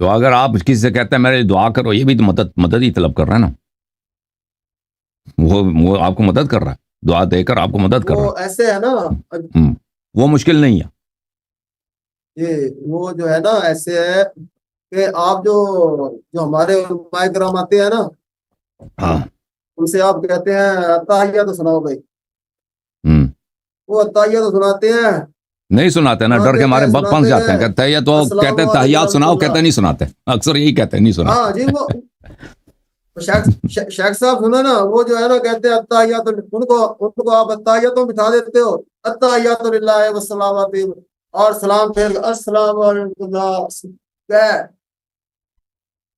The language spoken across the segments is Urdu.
تو اگر آپ کسی سے کہتے ہیں میرے لیے دعا کرو، یہ بھی تو مدد ہی طلب کر رہا ہے نا، وہ آپ کو مدد کر رہا ہے، دعا دے کر آپ کو مدد کر رہا وہ ایسے ہے نا ہے، وہ مشکل نہیں ہے۔ یہ وہ جو ہے نا ایسے ہے کہ آپ جو ہمارے علماء کرام آتے ہیں نا، ہاں ان سے آپ کہتے ہیں اتحیات تو سناؤ بھائی، ہوں وہ اتحیات تو سناتے ہیں، نہیں سناتے نا، ڈر کے ہمارے بگ پھنس جاتے ہیں، کہتے ہیں یہ تو السلام کہتے ہیں علیکم تحیات ورحمۃ سناؤ، اللہ۔ کہتے ہیں نہیں سناتے، اکثر یہی کہتے ہیں نہیں ہاں سناتے۔ جی، وہ شیخ صاحب سنو نا، وہ جو ہے نا کہتے ہیں اتحیات، ان کو آپ اتحیات میں بٹھا دیتے ہو، اتحیات للہ والسلامات، اور سلام پھر السلام علیکم،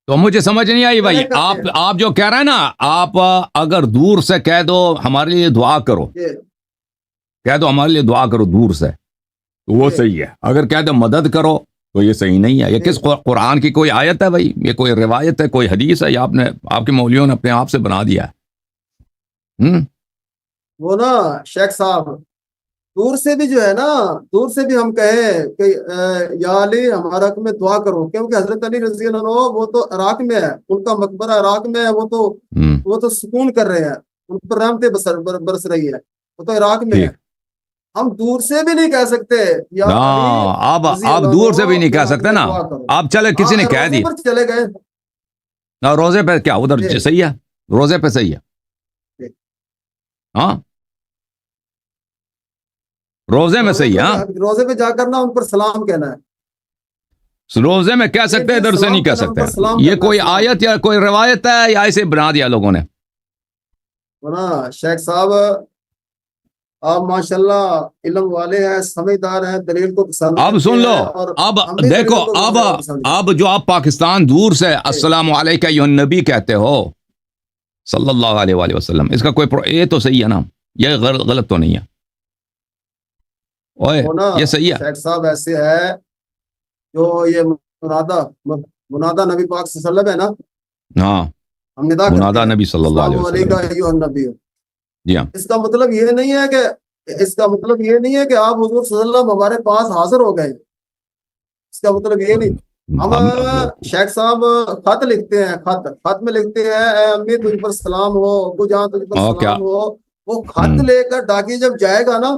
تو مجھے سمجھ نہیں آئی بھائی، آپ جو کہہ رہے ہیں نا، آپ اگر دور سے کہہ دو ہمارے لیے دعا کرو، کہہ دو ہمارے لیے دعا کرو دور سے، تو وہ صحیح ہے۔ اگر کہہ دو مدد کرو تو یہ صحیح نہیں ہے۔ یہ کس قرآن کی کوئی آیت ہے بھائی؟ یہ کوئی روایت ہے، کوئی حدیث ہے، یا آپ کے مولویوں نے اپنے آپ سے بنا دیا ہے؟ وہ نا شیخ صاحب دور سے بھی جو ہے نا، دور سے بھی ہم کہیں کہ یا علی ہمارا حق میں دعا کرو، کیونکہ حضرت علی رضی اللہ عنہ وہ تو عراق میں ہے، ان کا مقبرہ عراق میں ہے، وہ تو سکون کر رہے ہیں، ان پر رحمتیں برس رہی ہے، وہ تو عراق میں ہے، ہم دور سے بھی نہیں کہہ سکتے یا آپ دور سے بھی نہیں کہہ سکتے نا، آپ چلے کسی نے کہہ دی چلے گئے روزے پہ، کیا ادھر صحیح ہے، روزے پہ صحیح ہے، ہاں روزے میں صحیح ہے، ہاں روزے پہ جا کر نا ان پر سلام کہنا ہے، روزے میں کہہ سکتے ہیں، ادھر سے نہیں کہہ سکتے۔ یہ کوئی آیت یا کوئی روایت ہے یا ایسے بنا دیا لوگوں نے؟ شیخ صاحب آپ ماشاءاللہ علم والے ہیں، سمجھدار ہیں، دلیل کو پسند اب سن لو، اب دیکھو، اب جو آپ پاکستان دور سے السلام علیکم ایھا النبی کہتے ہو صلی اللہ علیہ وآلہ وسلم، اس کا کوئی یہ تو صحیح ہے نا، یہ غلط تو نہیں ہے، اوئے یہ صحیح ہے۔ شیخ صاحب ایسے ہے جو یہ منادہ نبی پاک صلی اللہ علیہ وسلم ہے نا، ہاں ہم ندا کرتے ہیں منادہ نبی صلی اللہ علیہ وسلم، جی ہاں، اس کا مطلب یہ نہیں ہے کہ آپ حضور صلی اللہ علیہ وسلم ہمارے پاس حاضر ہو گئے، اس کا مطلب یہ نہیں۔ ہم شیخ صاحب خط لکھتے ہیں، خط میں لکھتے ہیں اے امی تجھ پر سلام ہو، ابو جان تجھ پر سلام ہو، وہ خط لے کر ڈاکیہ جب جائے گا نا،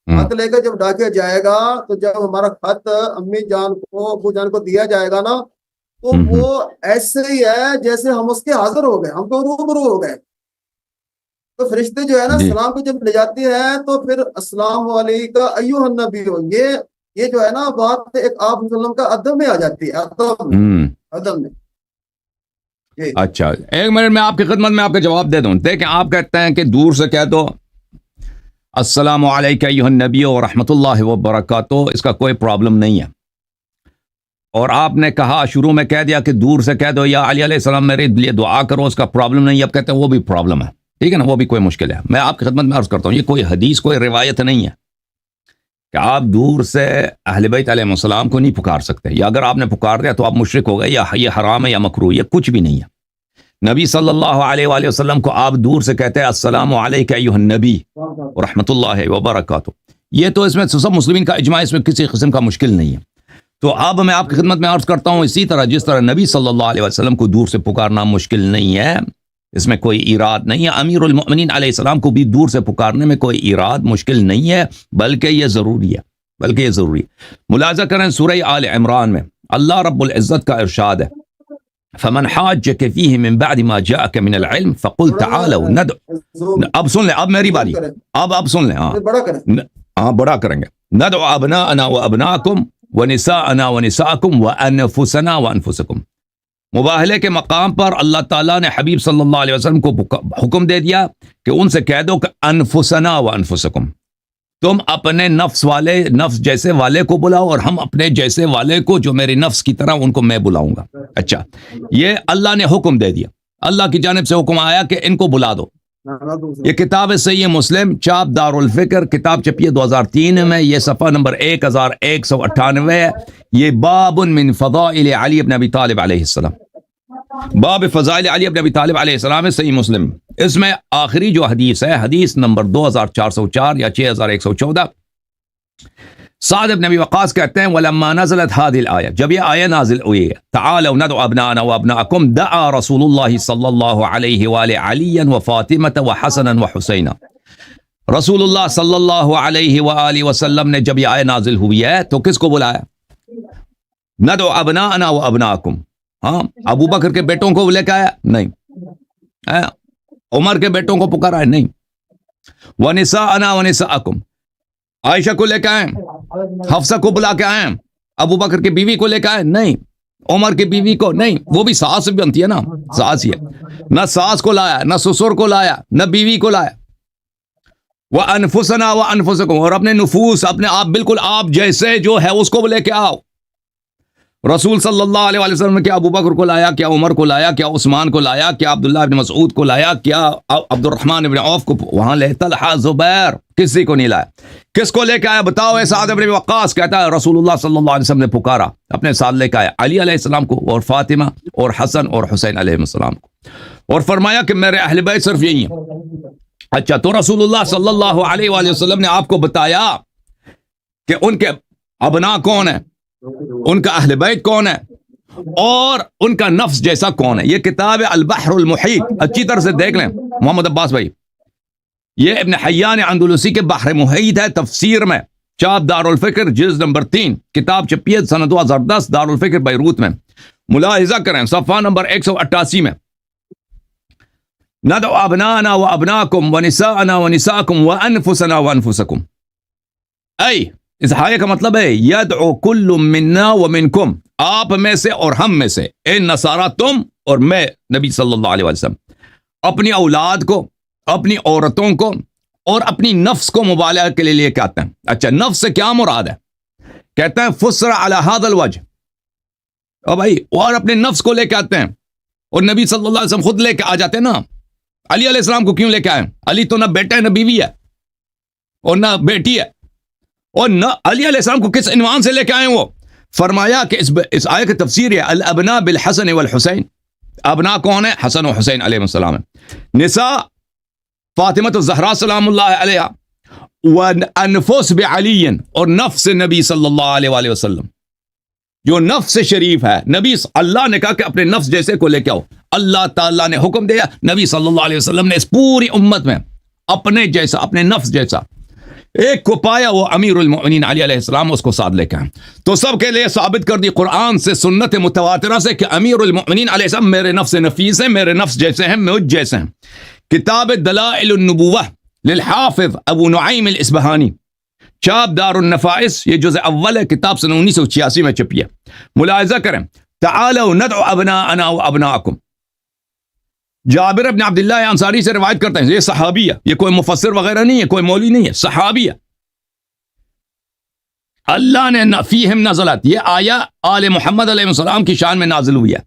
خط لے کر جب ڈاکیہ جائے گا، تو جب ہمارا خط امی جان کو ابو جان کو دیا جائے گا نا، تو وہ ایسے ہی ہے جیسے ہم اس کے حاضر ہو گئے، ہم تو روبرو ہو گئے۔ تو فرشتے جو ہے نا سلام کو جب لے جاتے ہیں تو پھر السلام علیکم ایھا النبی، یہ جو ہے نا بات ایک آپ وسلم کا ادب میں آ جاتی ہے، ادب میں۔ اچھا ایک منٹ میں آپ کی خدمت میں آپ کا جواب دے دوں۔ دیکھیں آپ کہتے ہیں کہ دور سے کہہ دو السلام علیکم ایھا النبی ورحمۃ اللہ وبرکاتہ، اس کا کوئی پرابلم نہیں ہے، اور آپ نے کہا شروع میں کہہ دیا کہ دور سے کہہ دو یا علی علیہ السلام میرے لیے دعا کرو، اس کا پرابلم نہیں ہے، اب کہتے ہیں وہ بھی پرابلم ہے، ٹھیک ہے نا، وہ بھی کوئی مشکل ہے۔ میں آپ کی خدمت میں عرض کرتا ہوں، یہ کوئی حدیث کوئی روایت نہیں ہے کہ آپ دور سے اہل بیت علیہ السلام کو نہیں پکار سکتے، یا اگر آپ نے پکار دیا تو آپ مشرک ہو گئے، یا یہ حرام ہے یا مکروہ، یہ کچھ بھی نہیں ہے۔ نبی صلی اللہ علیہ وآلہ وسلم کو آپ دور سے کہتے ہیں السلام علیکم ایھا النبی ورحمۃ اللہ وبرکاتہ، یہ تو اس میں سب مسلمین کا اجماع، اس میں کسی قسم کا مشکل نہیں ہے۔ تو اب میں آپ کی خدمت میں عرض کرتا ہوں، اسی طرح جس طرح نبی صلی اللہ علیہ وسلم کو دور سے پکارنا مشکل نہیں ہے، اس میں کوئی ایراد نہیں ہے، امیر المؤمنین علیہ السلام کو بھی دور سے پکارنے میں کوئی ایراد مشکل نہیں ہے، بلکہ یہ ضروری ہے، ملاحظہ کریں سورہ آل عمران میں اللہ رب العزت کا ارشاد ہے، فمن حاجك فيه من بعد ما جاءك من العلم فقل تعالوا ندعو، اب سن لیں، اب میری باری، اب سن لیں، ہاں بڑا کریں گے، ندعو ابناءنا وابناءکم ونساءنا ونساءکم وانفسنا وانفسکم۔ مباہلے کے مقام پر اللہ تعالیٰ نے حبیب صلی اللہ علیہ وسلم کو حکم دے دیا کہ ان سے کہہ دو کہ انفسنا وانفسکم، تم اپنے نفس جیسے والے کو بلاؤ، اور ہم اپنے جیسے والے کو جو میرے نفس کی طرح ان کو میں بلاؤں گا۔ اچھا یہ اللہ نے حکم دے دیا، اللہ کی جانب سے حکم آیا کہ ان کو بلا دو۔ یہ کتاب صحیح مسلم چاپ دار الفکر، کتاب چھپی ہے 2003 میں، یہ صفحہ نمبر 1198 ہے، یہ باب من فضائل علی بن ابی طالب علیہ السلام، باب فضائل علی بن ابی طالب علیہ السلام ہے، صحیح مسلم۔ اس میں آخری جو حدیث ہے، حدیث نمبر 2404 یا 6114، سعد بن ابی وقاص کہتے ہیں ولما نزلت هذه الآية، جب یہ آیہ نازل ہوئی ہے تعالوا ندعو ابناءنا وابناءكم دعا رسول اللہ صلی اللہ علیہ وآلہ علیا وفاطمة وحسنا وحسینا، رسول اللہ صلی اللہ علیہ وآلہ وسلم نے جب یہ آیہ نازل ہوئی ہے تو کس کو بلایا؟ ندعو ابناءنا وابناءكم، ہاں ابو بکر کے بیٹوں کو لے کے آیا نہیں، عمر کے بیٹوں کو پکارا ہے نہیں، ونساءنا ونساءكم، عائشہ کو لے کے آئے، حفصہ کو بلا کے آئے، ابو بکر کی بیوی کو لے کے آئے نہیں، عمر کی بیوی کو نہیں، وہ بھی ساس بھی بنتی ہے نا، ساس ہی ہے، نہ ساس کو لایا، نہ سسر کو لایا، نہ بیوی کو لایا، وَأَنفُسَنَا وَأَنفُسَكُمْ، اور اپنے نفوس، اپنے آپ بالکل آپ جیسے جو ہے اس کو لے کے آؤ۔ رسول صلی اللہ علیہ وسلم نے کیا ابو بکر کو لایا، کیا عمر کو لایا، کیا عثمان کو لایا، کیا عبداللہ بن مسعود کو لایا، کیا عبد الرحمن بن عوف کو وہاں لے، طلحہ زبیر، کسی کو نہیں لایا۔ کس کو لے کے آیا بتاؤ؟ اے سعد بن وقاص کہتا ہے رسول اللہ صلی اللہ علیہ وسلم نے پکارا، اپنے ساتھ لے کے آیا علی علیہ السلام کو اور فاطمہ اور حسن اور حسین علیہ السلام کو، اور فرمایا کہ میرے اہل بیت صرف یہی ہیں۔ اچھا، تو رسول اللہ صلی اللہ علیہ وآلہ وسلم نے آپ کو بتایا کہ ان کے ابنا کون ہیں، ان کا اہل بیت کون ہے، اور ان کا نفس جیسا کون ہے۔ یہ کتاب ہے البحر المحیط، اچھی طرح سے دیکھ لیں محمد عباس بھائی، یہ ابن حیان اندلسی کے بحر محیط ہے، تفسیر میں، چاپ دار الفکر جلد نمبر 3، کتاب چھپی ہے سنہ 2010 دار الفکر بیروت میں، ملاحظہ کریں صفحہ نمبر 188 میں۔ ندعو ابناءنا وابناءکم ونساءنا ونساءکم وانفسنا وانفسکم، ای اس آیے کا مطلب ہے یدعو کل منا ومنکم، آپ میں سے اور ہم میں سے، اے نصارہ تم اور میں نبی صلی اللہ علیہ وسلم، اپنی اولاد کو، اپنی عورتوں کو اور اپنی نفس کو مبالغہ کے لیے لے کے آتے ہیں۔ اچھا، نفس سے کیا مراد ہے؟ کہتے ہیں فسر علی هذا الوجه، او بھائی، اور اپنے نفس کو لے کے آتے ہیں، اور نبی صلی اللہ علیہ وسلم خود لے کے آ جاتے ہیں نا۔ علی علیہ السلام کو کیوں لے کے آئے؟ علی تو نہ بیٹا ہے، نہ بیوی ہے، اور نہ بیٹی ہے، اور نہ علی علیہ السلام کو کس عنوان سے لے کے آئے وہ؟ فرمایا کہ اس آیت کی تفسیر ہے الابناء بالحسن والحسین، ابنا کون ہے؟ حسن و حسین علیہ السلام ہے، نساء فاطمہ الزہرا سلام اللہ علیہا، وانفس بعلی، اور نفس نبی صلی اللہ علیہ وآلہ وسلم، جو نفس شریف ہے، نبی اللہ نے کہا کہ اپنے نفس جیسے کو لے کے آؤ، اللہ تعالیٰ نے حکم دیا، نبی صلی اللہ علیہ وسلم نے اس پوری امت میں اپنے جیسا، اپنے نفس جیسا ایک کو پایا، وہ امیر المؤمنین علی علیہ السلام، اس کو ساتھ لے کے آئے۔ تو سب کے لیے ثابت کر دی قرآن سے، سنت متواترہ سے، کہ امیر المؤمنین علیہ السلام میرے نفس نفیس ہیں، میرے نفس جیسے ہیں، مجھ جیسے ہیں۔ کتاب دلائل النبوہ للحافظ ابو نعیم الاصبہانی، چاپ دار النفائس، یہ جزء اول ہے، کتاب سنہ 1986 میں چھپی ہے، ملاحظہ کریں۔ تعالوا ندعو ابناءنا وابناءکم، جابر بن عبداللہ انصاری سے روایت کرتے ہیں، یہ صحابی ہے، یہ کوئی مفسر وغیرہ نہیں ہے، کوئی مولوی نہیں ہے، صحابی ہے۔ اللہ نے فیہم نزلت، یہ آیا آل محمد علیہ السلام کی شان میں نازل ہوئی ہے۔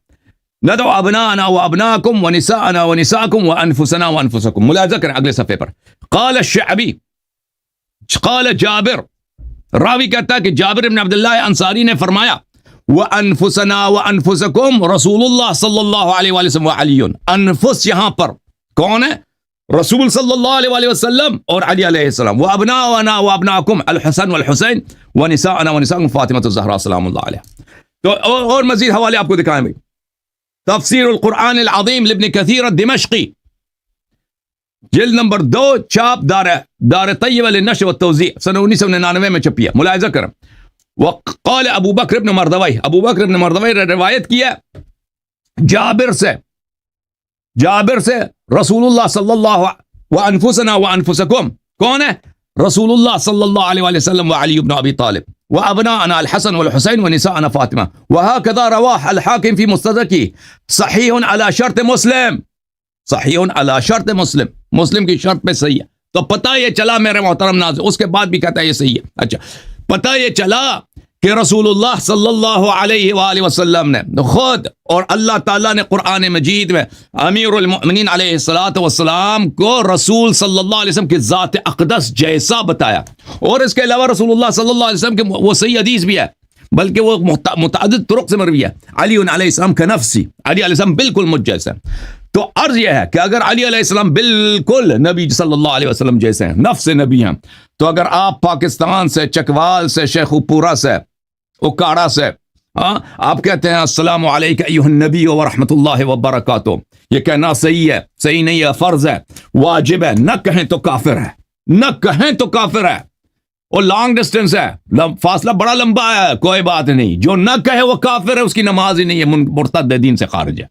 ندعو ابناءنا وابناءکم ونساءنا ونساءکم وانفسنا وانفسکم، ملاحظہ کریں اگلے صفحے پر۔ قال الشعبی، قال جابر، راوی کہتا ہے کہ جابر بن عبداللہ انصاری نے فرمایا وَأَنفُسَنَا وَأَنفُسَكُمْ رسول اللہ صلی اللہ علیہ وآلہ وسلم وعلی، انفس یہاں پر کون ہے؟ رسول صلی اللہ علیہ وآلہ وسلم اور علی علیہ السلام، وَأَبْنَاؤَنَا وَأَبْنَاؤُكُمْ الحسن والحسین وَنِسَاءَنَا وَنِسَاءُكُمْ فاطمۃ الزہرا سلام اللہ علیہ۔ تو اور مزید حوالے آپ کو دکھائیں بھائی، تفسیر القرآن العظیم لابن کثیر الدمشقی، جلد نمبر 2، چاپ دار طیبہ للنشر والتوزیع، سنہ 1999 میں چھپی ہے، ملاحظہ کریں۔ وقال ابو بکر بن مردوی، ابو بکر بن مردوی نے روایت کیا جابر سے رسول اللہ صلی اللہ وانفسنا وانفسکم، کون ہے؟ رسول اللہ صلی اللہ علیہ وآلہ وسلم وعلی بن ابی طالب وابناءنا الحسن والحسین ونساءنا فاطمہ، وهكذا رواه الحاکم فی مستدرکہ صحیح علی شرط مسلم، صحیح علی شرط مسلم، مسلم کی شرط پہ صحیح ہے۔ تو پتہ یہ چلا میرے محترم ناظرین، اس کے بعد بھی کہتا ہے یہ صحیح ہے۔ اچھا، پتہ یہ چلا کہ رسول اللہ صلی اللہ علیہ وآلہ وسلم نے خود، اور اللہ تعالیٰ نے قرآن مجید میں امیر المؤمنین علیہ السلام کو رسول صلی اللہ علیہ وسلم کی ذات اقدس جیسا بتایا، اور اس کے علاوہ رسول اللہ صلی اللہ علیہ وسلم کے وہ صحیح حدیث بھی ہے، بلکہ وہ متعدد طرق سے مروی ہے، علی علیہ السلام کا نفسی، علی علیہ السلام بالکل مجھ جیسا۔ تو عرض یہ ہے کہ اگر علی علیہ السلام بالکل نبی صلی اللہ علیہ وسلم جیسے ہیں، نفس نبی ہیں، تو اگر آپ پاکستان سے، چکوال سے، شیخ پورہ سے، اکاڑا سے آپ کہتے ہیں السلام علیکم ایھا النبی ورحمۃ اللہ وبرکاتہ، یہ کہنا صحیح ہے، صحیح نہیں ہے، فرض ہے، واجب ہے، نہ کہیں تو کافر ہے، نہ کہیں تو کافر ہے، اور لانگ ڈسٹینس ہے، فاصلہ بڑا لمبا ہے، کوئی بات نہیں، جو نہ کہے وہ کافر ہے، اس کی نماز ہی نہیں ہے، مرتد دین سے خارج ہے۔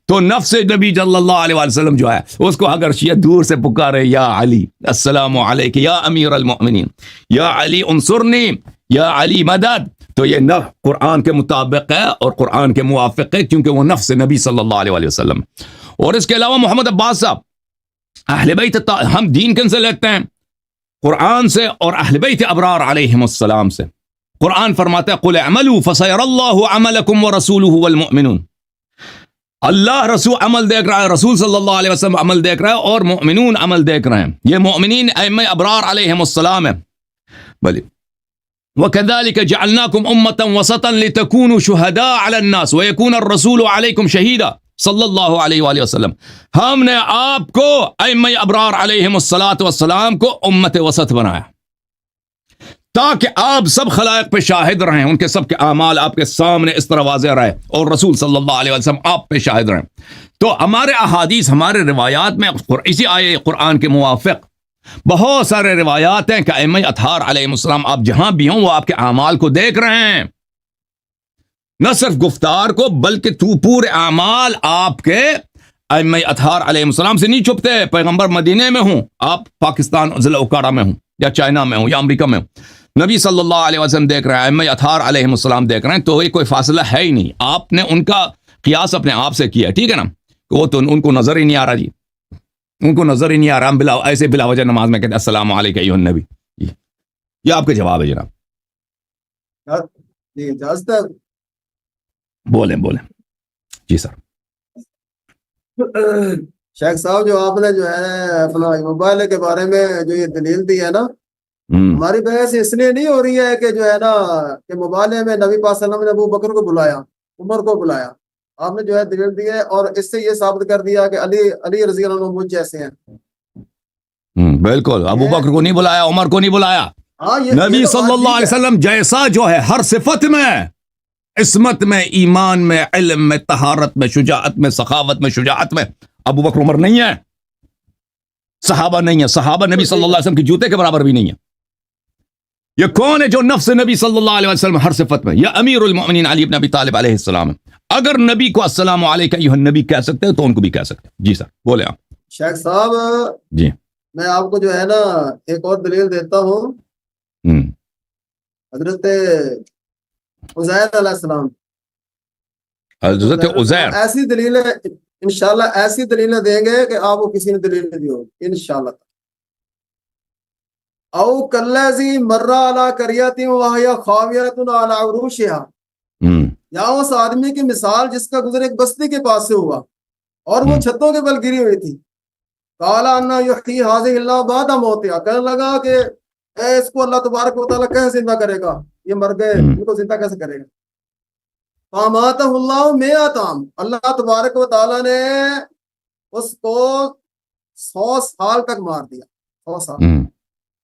تو نفس نبی صلی اللہ علیہ وسلم جو ہے، اس کو اگر شیعہ دور سے پکارے یا علی السلام علیک یا امیر المؤمنین، یا علی انصرنی، یا علی مدد، تو یہ نہ قرآن کے مطابق ہے اور قرآن کے موافق ہے، کیونکہ وہ نفس نبی صلی اللہ علیہ وسلم۔ اور اس کے علاوہ محمد عباس صاحب، اہل بیت ہم دین کن سے لیتے ہیں؟ قرآن سے اور اہل بیت ابرار علیہم السلام سے۔ قرآن فرماتا ہے قل اعملوا فسيرى الله عملكم ورسوله والمؤمنون، اللہ رسول عمل دیکھ رہا ہے، رسول صلی اللہ علیہ وسلم عمل دیکھ رہا ہے، اور مؤمنون عمل دیکھ رہے ہیں۔ یہ مؤمنین ائمہ ابرار علیہم السلام ہے۔ بلی وَكَذَلِكَ جَعَلْنَاكُمْ أُمَّةً وَسَطًا لِتَكُونُوا شُهَدَاءَ عَلَى النَّاسِ وَيَكُونَ الرَّسُولُ عَلَيْكُمْ شَهِيدًا صلی اللہ علیہ وآلہ وسلم۔ ہم نے آپ کو ائمہ ابرار علیہم السلام کو امت وسط بنایا، تاکہ آپ سب خلائق پہ شاہد رہیں، ان کے سب کے اعمال آپ کے سامنے اس طرح واضح رہے، اور رسول صلی اللہ علیہ وسلم آپ پہ شاہد رہیں۔ تو ہمارے احادیث، ہمارے روایات میں اسی آیے قرآن کے موافق بہت سارے روایات ہیں کہ ائمہ اطہار علیہ السلام آپ جہاں بھی ہوں وہ آپ کے اعمال کو دیکھ رہے ہیں، نہ صرف گفتار کو بلکہ پورے اعمال آپ کے ائمہ اطہار علیہ السلام سے نہیں چھپتے۔ پیغمبر مدینے میں ہوں، آپ پاکستان ضلع اوکاڑا میں ہوں، یا چائنا میں ہوں، یا امریکہ میں ہوں، نبی صلی اللہ علیہ وسلم دیکھ رہے ہیں، ائمہ اطہار علیہ السلام دیکھ رہے ہیں، تو یہ کوئی فاصلہ ہے ہی نہیں۔ آپ نے ان کا قیاس اپنے آپ سے کیا ہے، ٹھیک ہے نا؟ وہ تو ان کو نظر ہی نہیں آ رہا، جی ان کو نظر ہی نہیں آ رہا، ہم ایسے بلا وجہ نماز میں کہتے ہیں السلام علیکم ایھا النبی۔ یہ آپ کا جواب ہے جناب۔ جی اجازت ہے؟ بولیں جی سر۔ شیخ صاحب، جو آپ نے جو ہے اپنا موبائل کے بارے میں جو یہ دلیل دی ہے نا، ہماری بحث اس لیے نہیں ہو رہی ہے کہ جو ہے نا کہ موبائل میں نبی پاک صلی اللہ علیہ وسلم نے ابو بکر کو بلایا، عمر کو بلایا، آپ نے جو ہے دلیل دی ہے، اور اس سے یہ ثابت کر دیا کہ علی رضی اللہ عنہ مجھ جیسے ہیں۔ بالکل، ابو بکر کو نہیں بلایا، عمر کو نہیں بلایا، ہاں، نبی صلی اللہ علیہ وسلم جیسا جو ہے ہر صفت میں، عصمت میں، ایمان میں، علم میں، طہارت میں، شجاعت میں، سخاوت میں، شجاعت میں ابو بکر عمر نہیں ہے، صحابہ نہیں ہے، صحابہ نبی صلی اللہ علیہ وسلم کی جوتے کے برابر بھی نہیں ہے۔ یہ کون ہے جو نفس نبی صلی اللہ علیہ وسلم ہر صفت میں؟ یا امیر المؤمنین علی بن ابی طالب علیہ السلام ہے۔ اگر نبی کو السلام علیکم ایھا النبی کہہ سکتے ہیں تو ان کو بھی کہہ سکتے ہیں۔ جی سر بولے آپ۔ شیخ صاحب، جی میں آپ کو جو ہے نا ایک اور دلیل دیتا ہوں، حضرت عزیر علیہ السلام، حضرت عزیر، ایسی دلیلیں انشاءاللہ ایسی دلیلیں دیں گے کہ آپ کو کسی نے دلیل نہیں دی ہوگی انشاءاللہ۔ او کلذی مر علی قریۃ وہی خاویۃ علی عروشها، یا اس آدمی کی مثال جس کا گزر ایک بستی کے پاس سے ہوا اور وہ چھتوں کے بل گری ہوئی تھی۔ قال ان یحیی هذه اللہ بعد موتها، کہنے لگا کہ اس کو اللہ تبارک و تعالیٰ کیسے زندہ کرے گا، یہ مر گئے، ان کو زندہ کیسے کرے گا؟ فاماتہ اللہ مئۃ عام، اللہ تبارک و تعالیٰ نے اس کو 100 سال تک مار دیا، 100 سال۔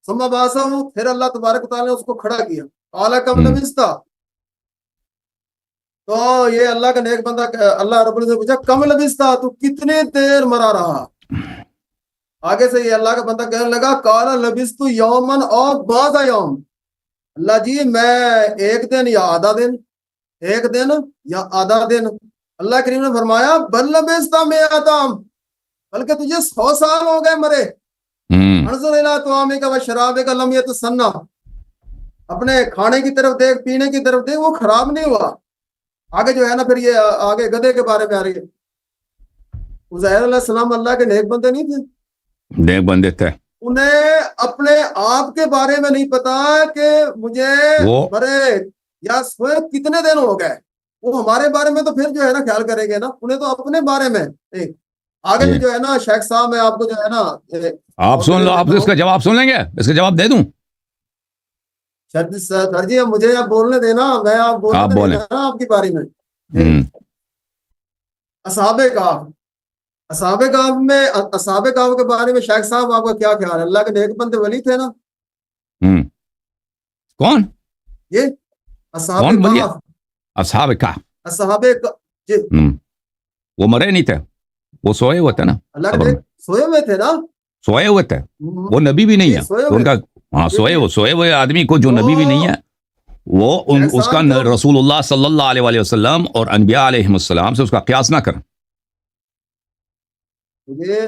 ثم بعثہ، پھر اللہ تبارک و تعالیٰ نے اس کو کھڑا کیا۔ قال کم لبثت، تو یہ اللہ کا نیک بندہ اللہ رب العزت نے پوچھا کم لبثت، تو کتنے دیر مرا رہا؟ آگے سے یہ اللہ کا بندہ کہنے لگا قال لبثت یوما او بعض یوم، اللہ جی میں ایک دن یا آدھا دن، ایک دن یا آدھا دن۔ اللہ کریم نے فرمایا بل لبثت مئۃ عام، بلکہ تجھے 100 سال ہو گئے مرے۔ انظر الی طعامک و شرابک لم یتسنہ، اپنے کھانے کی طرف دیکھ، پینے کی طرف دیکھ، وہ خراب نہیں ہوا۔ آگے جو ہے نا پھر یہ آگے گدھے کے بارے میں آ رہی ہے۔ عزیر علیہ السلام اللہ کے نیک بندے نہیں تھے؟ نیک بندے تھے، انہیں اپنے آپ کے بارے میں نہیں پتا کہ مجھے مرے یا سوئے کتنے دن ہو گئے، وہ ہمارے بارے میں تو پھر جو ہے نا خیال کریں گے نا، انہیں تو اپنے بارے میں۔ آگے بھی جو ہے نا شیخ صاحب میں آپ کو جو ہے نا آپ سن لو، آپ اس کا جواب سن لیں گے، اس کا جواب دے دوں؟ سر جی مجھے آپ بولنے دینا، میں آپ بولنے دینا آپ کی باری میں۔ اصحاب کہف اصحاب کہف کے بارے میں شیخ صاحب آپ کا کیا خیال ہے؟ اللہ کے نیک بندے ولی تھے نا کون یہ اصحاب کون ولی؟ کہف، اصحاب کہف اصحاب جی وہ مرے نہیں تھے، وہ سوئے ہوئے تھے نا، اللہ کے نیک سوئے ہوئے تھے نا، سوئے ہوئے تھے، وہ نبی بھی نہیں ہے سوئے تو ان کا ہاں سوئے ہوئے آدمی کو جو نبی بھی نہیں ہے وہ اس کا رسول اللہ صلی اللہ علیہ وسلم اور انبیاء علیہ السلام سے اس کا قیاس نہ کریں. یہ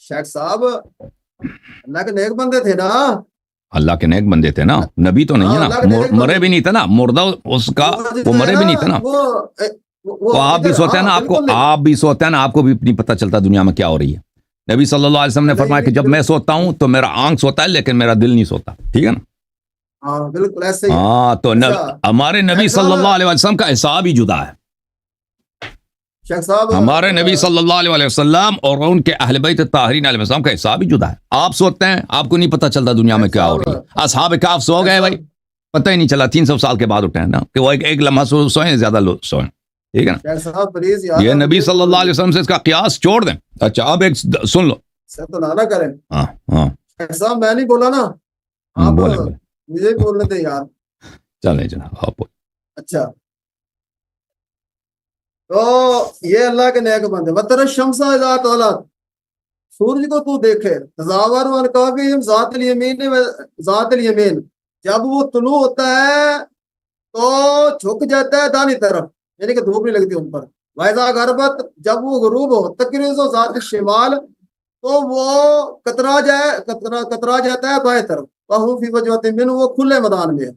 شیخ صاحب اللہ کے نیک بندے تھے نا، اللہ کے نیک بندے تھے نا، نبی تو نہیں ہے نا، مرے بھی نہیں تھا نا، مردہ اس کا وہ مرے بھی نہیں تھا نا. تو آپ بھی سوتے ہیں نا، آپ بھی سوتے ہیں نا، آپ کو بھی نہیں پتہ چلتا دنیا میں کیا ہو رہی ہے. نبی صلی اللہ علیہ وسلم نے فرمایا کہ جب میں سوتا ہوں تو میرا آنکھ سوتا ہے لیکن میرا دل نہیں سوتا. ٹھیک ہے نا؟ ہاں بالکل ایسے ہی. ہاں تو ہمارے نبی صلی اللہ علیہ وسلم کا حساب ہی جدا ہے. شیخ صاحب ہمارے نبی صلی اللہ علیہ وسلم اور ان کے اہل بیت طاہرین علیہ السلام کا حساب ہی جدا ہے. آپ سوتے ہیں، آپ کو نہیں پتہ چلتا دنیا میں کیا ہو رہی ہے. اصحاب کہف سو گئے بھائی، پتہ ہی نہیں چلا، 300 سال کے بعد اٹھے ہیں نا، کہ وہ ایک لمحہ سوئیں، زیادہ لوگ سوئیں. ٹھیک ہے نا؟ شیخ صاحب پلیز یاد یہ نبی صلی اللہ علیہ وسلم سے اس کا قیاس چھوڑ دیں. اچھا اب ایک سن لو. تو نہ کریں. ہاں ہاں شیخ صاحب میں نہیں بولا نا، آپ بولے مجھے بولنے دیں یار. چلیں جناب آپ. اچھا تو یہ اللہ کے نیک بندے. وتر الشمس اذا طلعت، سورج کو تو دیکھے، تزاور عن کہفہم ذات الیمین، جب وہ طلوع ہوتا ہے تو جھک جاتا ہے دانی طرف، یعنی کہ دھوپ نہیں لگتی ان پر. وَإِذَا غَرَبَتْ، جب وہ غروب ہو، تقرض ذات الشمال، تو وہ کترا جاتا ہے بائیں طرف. وَهُمْ فِي فَجْوَةٍ مِّنْهُ، وہ کھلے میدان میں.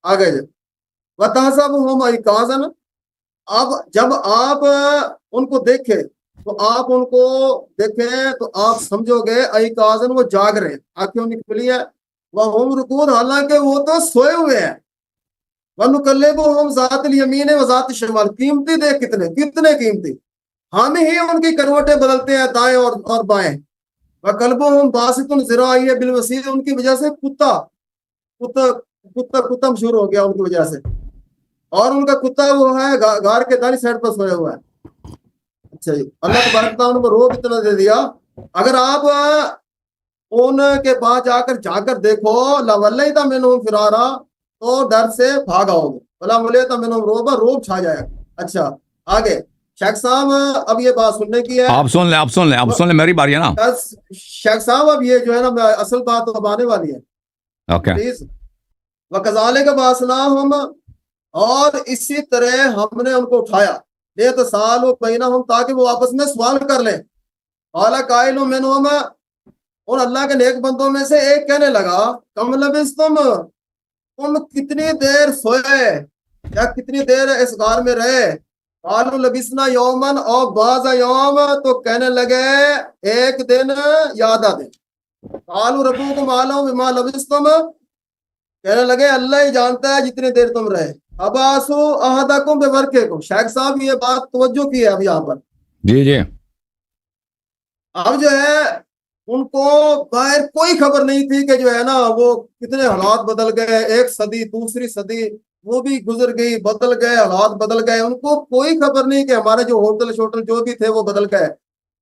آگے جائے وَتَحْسَبُهُمْ أَيْقَاظًا، اب جب آپ ان کو دیکھیں تو آپ ان کو دیکھیں تو آپ سمجھو گے ایقاظاً، وہ جاگ رہے ہیں، آنکھیں ان کی کھلی ہے. وَهُمْ رُقُودٌ، حالانکہ وہ تو سوئے ہوئے ہیں. وَنُقَلِّبُهُمْ ذَاتَ الْيَمِينِ وَذَاتِ الشِّمَالِ، قیمتی دیکھ کتنے قیمتی، ہم ہی ان کی کروٹیں بدلتے ہیں دائیں اور بائیں. وَقَلْبُهُمْ بَاسِطٌ ذِرَاعَیْهِ بِالْوَسِیدِ، ان کی وجہ سے کتا مشہور ہو گیا ان کی وجہ سے، اور ان کا کتا وہ ہے گھر کے دائیں سائڈ پر سویا ہوا ہے. اچھا جی، اللہ تبارک تعالیٰ نے ان کو روب اتنا دے دیا. اگر آپ ان کے بعد جا کر دیکھو، لَوَلَّیْتَ مِنْهُمْ فِرَارًا، تو ڈر سے بھاگا ہوگا. وَلَا مُلِئْتَ مِنْهُمْ رُعْبًا، روب چھا جائے گا. اچھا آگے شیخ صاحب اب یہ بات سننے کی ہے. آپ سن لیں میری باری ہے نا. شیخ صاحب اب یہ جو ہے نا اصل بات اب آنے والی ہے. اوکے. پلیز. وَكَذَلِكَ بَعَثْنَاهُمْ، اور اسی طرح ہم نے ان کو اٹھایا. لِيَتَسَاءَلُوا بَيْنَهُمْ، تاکہ وہ آپس میں سوال کر لیں. قَالَ قَائِلٌ مِّنْهُمْ، اور اللہ کے نیک بندوں میں سے ایک کہنے لگا، کم لبثتم، تم کتنی دیر سوئے یا کتنی دیر اس غار میں رہے. قالوا لبثنا یوما او بعض یوم، تو کہنے لگے ایک دن یا آدھا دن. قالوا ربکم اعلم بما لبثتم، کہنے لگے اللہ ہی جانتا ہے جتنی دیر تم رہے. ابعثوا احدکم بورقکم. شیخ صاحب یہ بات توجہ کی ہے اب یہاں پر. جی اب جو ہے ان کو باہر کوئی خبر نہیں تھی کہ جو ہے نا وہ کتنے حالات بدل گئے. ایک صدی، دوسری صدی وہ بھی گزر گئی، بدل گئے، حالات بدل گئے. ان کو کوئی خبر نہیں کہ ہمارے جو ہوٹل شوٹل جو بھی تھے وہ بدل گئے.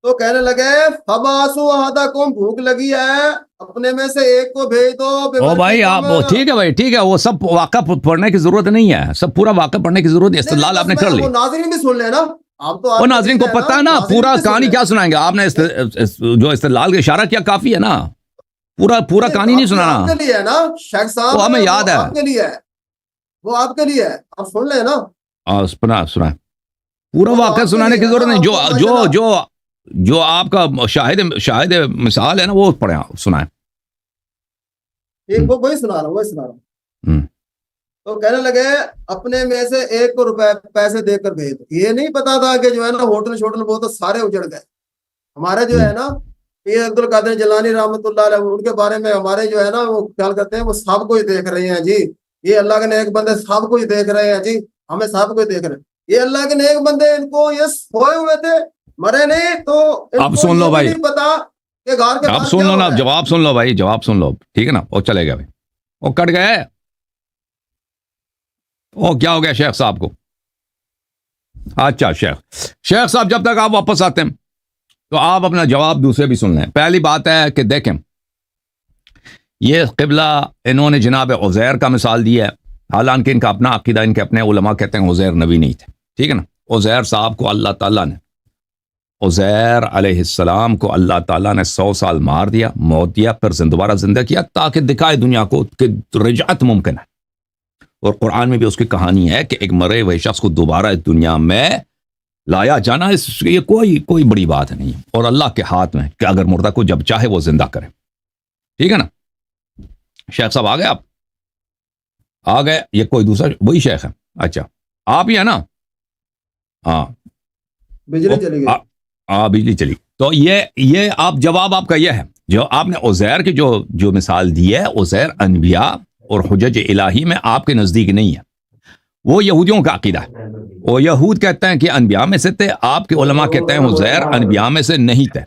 تو کہنے لگے فبعثوا احدکم، بھوک لگی ہے، اپنے میں سے ایک کو بھیج دو. او بھائی آپ ٹھیک ہے بھائی، ٹھیک ہے، وہ سب واقعہ پڑھنے کی ضرورت نہیں ہے، سب پورا واقعہ پڑھنے کی ضرورت ہے. استدلال آپ نے کر لی. وہ ناظرین بھی سن لیں نا. وہ ناظرین کو پتہ ہے نا، پورا کہانی کیا سنائیں گے. آپ نے جو استدلال کا اشارہ کیا کافی ہے نا، پورا کہانی نہیں سنانا. آپ کے لیے ہے نا شیخ صاحب، وہ ہمیں یاد ہے، آپ کے لیے ہے، وہ آپ کے لیے ہے، آپ سن لیں نا. سنا پورا واقعہ سنانے کی ضرورت نہیں. جو آپ کا شاہد مثال ہے نا وہ پڑھیں، سنائیں. وہی سنا رہا ہوں. تو کہنے لگے اپنے میں سے ایک کو روپے پیسے دے کر بھیج دو. یہ نہیں پتا تھا کہ جو ہے نا ہوٹل شوٹل وہ تو سارے اجڑ گئے. ہمارے جو ہے نا پیر عبد القادر جیلانی رحمۃ اللہ علیہ، ان کے بارے میں ہمارے جو ہے نا وہ خیال کرتے ہیں وہ سب کو ہی دیکھ رہے ہیں جی. یہ اللہ کے نیک بندے سب کو ہی دیکھ رہے ہیں جی، ہمیں سب کو ہی دیکھ رہے ہیں. یہ اللہ کے نیک بندے ان کو یہ سوئے ہوئے تھے، مرے نہیں. تو اب سن لو بھائی، نہیں پتا کہ غار کے اب سن لو نا، جواب سن لو بھائی، جواب سن لو. ٹھیک ہے نا، وہ چلے گا بھائی، وہ کٹ گئے. وہ کیا ہو گیا شیخ صاحب کو؟ اچھا شیخ صاحب جب تک آپ واپس آتے ہیں تو آپ اپنا جواب دوسرے بھی سن لیں. پہلی بات ہے کہ دیکھیں یہ قبلہ انہوں نے جناب عزیر کا مثال دیا ہے، حالانکہ ان کا اپنا عقیدہ، ان کے اپنے علماء کہتے ہیں عزیر نبی نہیں تھے. ٹھیک ہے نا. عزیر صاحب کو اللہ تعالیٰ نے، عزیر علیہ السلام کو اللہ تعالیٰ نے 100 سال مار دیا، موت دیا، پھر دوبارہ زندہ کیا تاکہ دکھائے دنیا کو کہ رجعت ممکن ہے. اور قرآن میں بھی اس کی کہانی ہے کہ ایک مرے ہوئے شخص کو دوبارہ اس دنیا میں لایا جانا، یہ کوئی بڑی بات نہیں ہے، اور اللہ کے ہاتھ میں کہ اگر مردہ کو جب چاہے وہ زندہ کرے. ٹھیک ہے نا. شیخ صاحب آ گئے؟ آپ آ گئے؟ یہ کوئی دوسرا وہی شیخ ہے؟ اچھا آپ ہی ہے نا. ہاں بجلی چلی گئی. ہاں بجلی چلی. تو یہ آپ جواب آپ کا یہ ہے جو آپ نے عزیر کی جو مثال دی ہے. عزیر انبیاء اور حجج الہی میں آپ کے نزدیک نہیں ہے، وہ یہودیوں کا عقیدہ ہے. وہ یہود کہتے ہیں کہ انبیاء میں سے تھے، آپ کے علماء کہتے ہیں عزیر انبیاء میں سے نہیں تھے.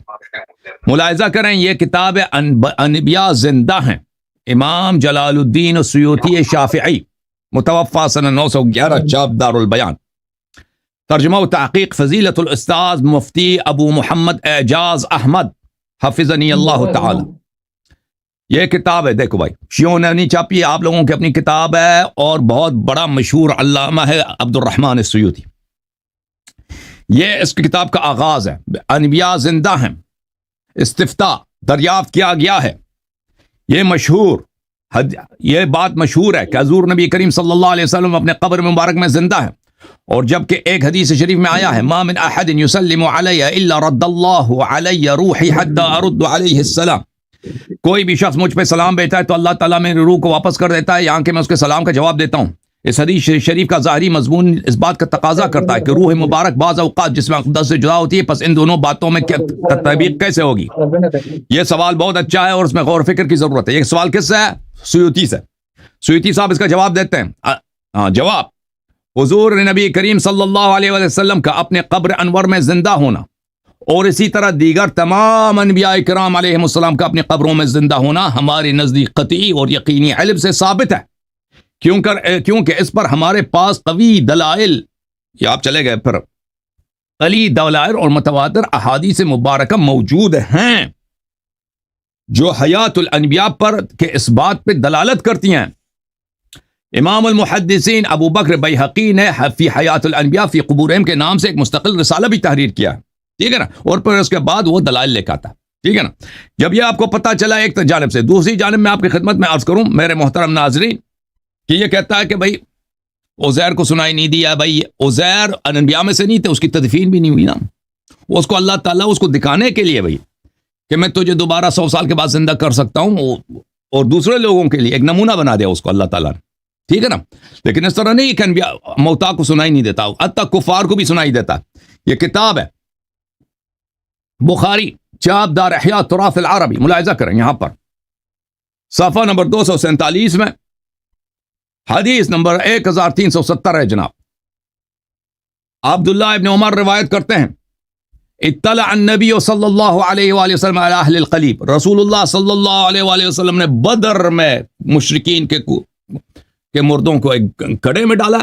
ملاحظہ کریں یہ کتاب انبیاء زندہ ہیں. امام جلال الدین سیوطی شافعی متوفا سنہ 911 چاپ دار البیان. ترجمہ و تحقیق فضیلت الاستاذ مفتی ابو محمد اعجاز احمد حفظنی اللہ تعالی. یہ کتاب ہے، دیکھو بھائی شیعوں نے نہیں چھاپی، آپ لوگوں کی اپنی کتاب ہے، اور بہت بڑا مشہور علامہ ہے عبد الرحمن السیوطی. یہ اس کی کتاب کا آغاز ہے. انبیاء زندہ ہیں، استفتاء دریافت کیا گیا ہے. یہ مشہور یہ بات مشہور ہے کہ حضور نبی کریم صلی اللہ علیہ وسلم اپنے قبر مبارک میں زندہ ہے. اور جبکہ ایک حدیث شریف میں آیا ہے ما من احد یسلم علی الا رد اللہ علی روحی حتی ارد علیہ السلام. کوئی بھی شخص مجھ پہ سلام بھیجتا ہے تو اللہ تعالیٰ میری روح کو واپس کر دیتا ہے یہاں کہ میں اس کے سلام کا جواب دیتا ہوں. اس حدیث شریف کا ظاہری مضمون اس بات کا تقاضا کرتا ہے کہ روح مبارک بعض اوقات جسم اقدس سے جدا ہوتی ہے، پس ان دونوں باتوں میں تطبیق کیسے ہوگی؟ یہ سوال بہت اچھا ہے اور اس میں غور و فکر کی ضرورت ہے. یہ سوال کس سے ہے؟ سیوطی سے. سیوطی صاحب اس کا جواب دیتے ہیں. جواب: حضور نبی کریم صلی اللہ علیہ وسلم کا اپنے قبر انور میں زندہ ہونا اور اسی طرح دیگر تمام انبیاء کرام علیہ السلام کا اپنی قبروں میں زندہ ہونا ہمارے نزدیک قطعی اور یقینی علم سے ثابت ہے، کیونکہ اس پر ہمارے پاس قوی دلائل، یہ آپ چلے گئے پھر، قوی دلائل اور متواتر احادیث مبارکہ موجود ہیں جو حیات الانبیاء پر کے اس بات پہ دلالت کرتی ہیں. امام المحدثین ابو بکر بیہقی نے فی حیات الانبیاء فی قبورہم کے نام سے ایک مستقل رسالہ بھی تحریر کیا ہے. ٹھیک ہے نا. اور پھر اس کے بعد وہ دلائل لے کے آتا ہے. ٹھیک ہے نا. جب یہ آپ کو پتہ چلا ایک جانب سے، دوسری جانب میں آپ کی خدمت میں عرض کروں میرے محترم ناظرین کہ یہ کہتا ہے کہ بھائی عزیر کو سنائی نہیں دیا. بھائی عزیر انبیاء میں سے نہیں تھے، اس کی تدفین بھی نہیں ہوئی نا. اس کو اللہ تعالیٰ اس کو دکھانے کے لیے بھائی کہ میں تجھے دوبارہ 100 سال کے بعد زندہ کر سکتا ہوں، اور دوسرے لوگوں کے لیے ایک نمونہ بنا دیا اس کو اللہ تعالیٰ نے. ٹھیک ہے نا. لیکن اس طرح نہیں کہ انبیاء موتا کو سنائی نہیں دیتا، حتیٰ کفار کو بھی سنائی دیتا. یہ کتاب ہے بخاری چاپ دار احیاء تراث العربی. ملاحظہ کریں یہاں پر صفحہ نمبر 247 میں حدیث نمبر 1370 ہے جناب. عبداللہ ابن عمر روایت کرتے ہیں اطلع النبی صلی اللہ علیہ وآلہ وسلم علی اہل القلیب. رسول اللہ صلی اللہ علیہ وآلہ وسلم نے بدر میں مشرکین کے مردوں کو ایک کڑے میں ڈالا